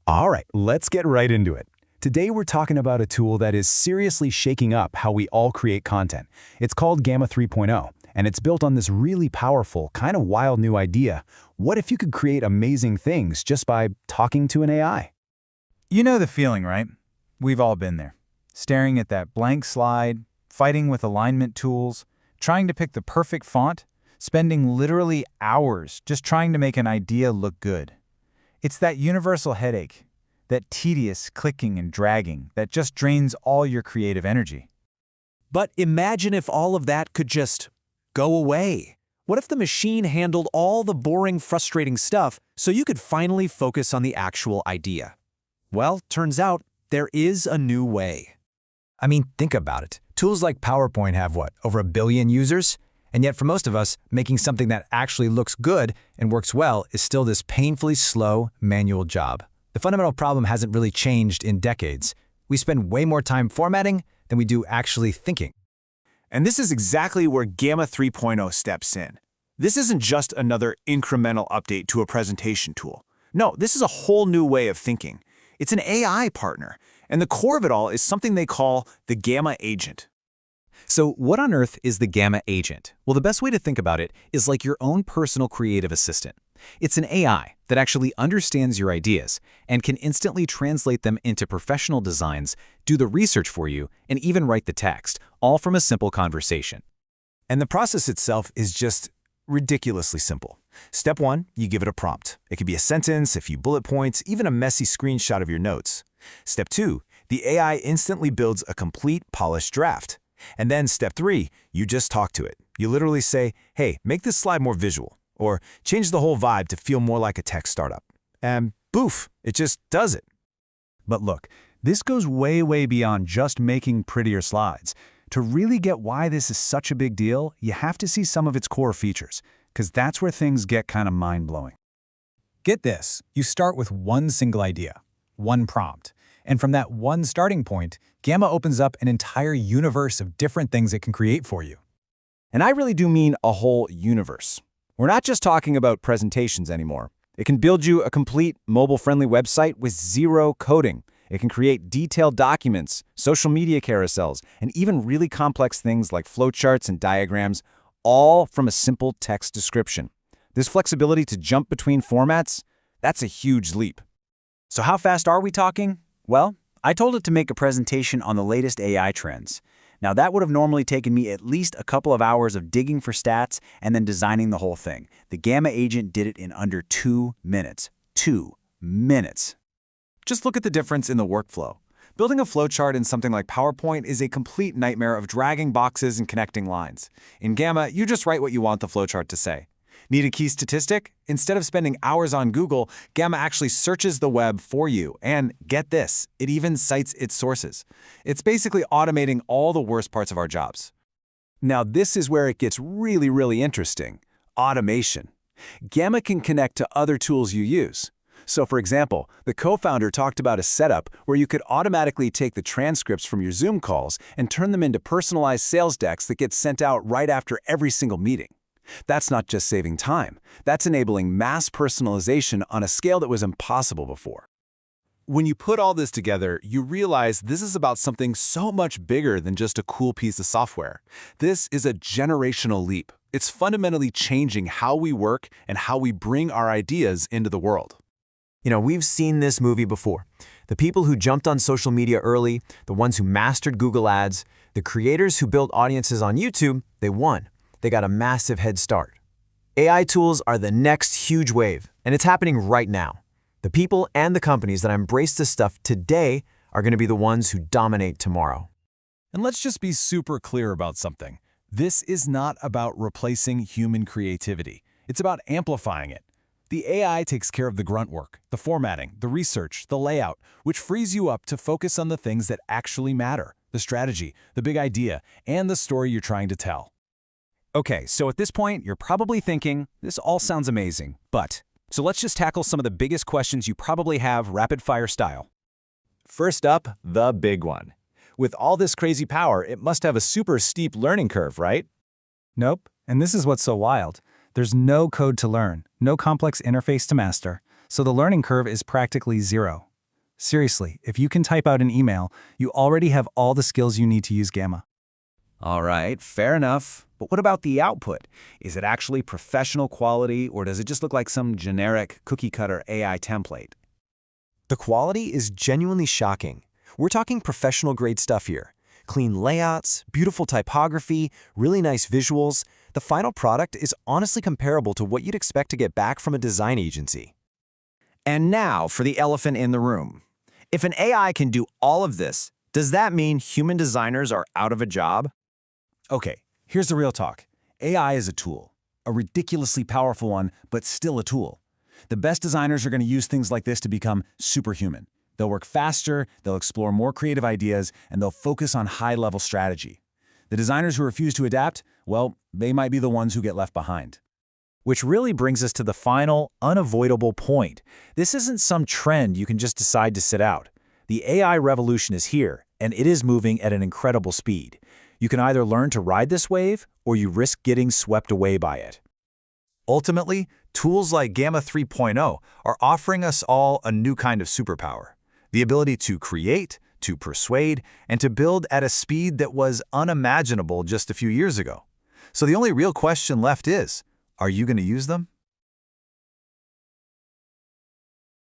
All right, let's get right into it. Today we're talking about a tool that is seriously shaking up how we all create content. It's called Gamma 3.0, and it's built on this really powerful, kind of wild new idea. What if you could create amazing things just by talking to an AI? You know the feeling, right? We've all been there. Staring at that blank slide, fighting with alignment tools, trying to pick the perfect font, spending literally hours just trying to make an idea look good. It's that universal headache, that tedious clicking and dragging that just drains all your creative energy. But imagine if all of that could just go away. What if the machine handled all the boring, frustrating stuff so you could finally focus on the actual idea? Well, turns out there is a new way. I mean, think about it. Tools like PowerPoint have what, over 1 billion users? And yet for most of us, making something that actually looks good and works well is still this painfully slow, manual job. The fundamental problem hasn't really changed in decades. We spend way more time formatting than we do actually thinking. And this is exactly where Gamma 3.0 steps in. This isn't just another incremental update to a presentation tool. No, this is a whole new way of thinking. It's an AI partner, and the core of it all is something they call the Gamma Agent. So what on earth is the Gamma Agent? Well, the best way to think about it is like your own personal creative assistant. It's an AI that actually understands your ideas and can instantly translate them into professional designs, do the research for you, and even write the text, all from a simple conversation. And the process itself is just ridiculously simple. Step 1, you give it a prompt. It could be a sentence, a few bullet points, even a messy screenshot of your notes. Step 2, the AI instantly builds a complete, polished draft. And then step 3, you just talk to it. You literally say, hey, make this slide more visual, or change the whole vibe to feel more like a tech startup. And boof, it just does it. But look, this goes way, way beyond just making prettier slides. To really get why this is such a big deal, you have to see some of its core features, because that's where things get kind of mind-blowing. Get this, you start with one single idea, one prompt. And from that one starting point, Gamma opens up an entire universe of different things it can create for you. And I really do mean a whole universe. We're not just talking about presentations anymore. It can build you a complete mobile-friendly website with zero coding. It can create detailed documents, social media carousels, and even really complex things like flowcharts and diagrams, all from a simple text description. This flexibility to jump between formats, that's a huge leap. So how fast are we talking? Well, I told it to make a presentation on the latest AI trends. Now that would have normally taken me at least a couple of hours of digging for stats and then designing the whole thing. The Gamma Agent did it in under 2 minutes. 2 minutes. Just look at the difference in the workflow. Building a flowchart in something like PowerPoint is a complete nightmare of dragging boxes and connecting lines. In Gamma, you just write what you want the flowchart to say. Need a key statistic? Instead of spending hours on Google, Gamma actually searches the web for you, and get this, it even cites its sources. It's basically automating all the worst parts of our jobs. Now this is where it gets really, really interesting. Automation. Gamma can connect to other tools you use. So for example, the co-founder talked about a setup where you could automatically take the transcripts from your Zoom calls and turn them into personalized sales decks that get sent out right after every single meeting. That's not just saving time. That's enabling mass personalization on a scale that was impossible before. When you put all this together, you realize this is about something so much bigger than just a cool piece of software. This is a generational leap. It's fundamentally changing how we work and how we bring our ideas into the world. You know, we've seen this movie before. The people who jumped on social media early, the ones who mastered Google Ads, the creators who built audiences on YouTube, they won. They got a massive head start. AI tools are the next huge wave, and it's happening right now. The people and the companies that embrace this stuff today are going to be the ones who dominate tomorrow. And let's just be super clear about something. This is not about replacing human creativity. It's about amplifying it. The AI takes care of the grunt work, the formatting, the research, the layout, which frees you up to focus on the things that actually matter, the strategy, the big idea, and the story you're trying to tell. Okay, so at this point, you're probably thinking, this all sounds amazing, but... So let's just tackle some of the biggest questions you probably have rapid-fire style. First up, the big one. With all this crazy power, it must have a super steep learning curve, right? Nope, and this is what's so wild. There's no code to learn, no complex interface to master, so the learning curve is practically zero. Seriously, if you can type out an email, you already have all the skills you need to use Gamma. All right, fair enough. But what about the output? Is it actually professional quality, or does it just look like some generic cookie-cutter AI template? The quality is genuinely shocking. We're talking professional-grade stuff here. Clean layouts, beautiful typography, really nice visuals. The final product is honestly comparable to what you'd expect to get back from a design agency. And now for the elephant in the room. If an AI can do all of this, does that mean human designers are out of a job? Okay, here's the real talk. AI is a tool, a ridiculously powerful one, but still a tool. The best designers are going to use things like this to become superhuman. They'll work faster, they'll explore more creative ideas, and they'll focus on high-level strategy. The designers who refuse to adapt, well, they might be the ones who get left behind. Which really brings us to the final, unavoidable point. This isn't some trend you can just decide to sit out. The AI revolution is here, and it is moving at an incredible speed. You can either learn to ride this wave, or you risk getting swept away by it. Ultimately, tools like Gamma 3.0 are offering us all a new kind of superpower. The ability to create, to persuade, and to build at a speed that was unimaginable just a few years ago. So the only real question left is, are you going to use them?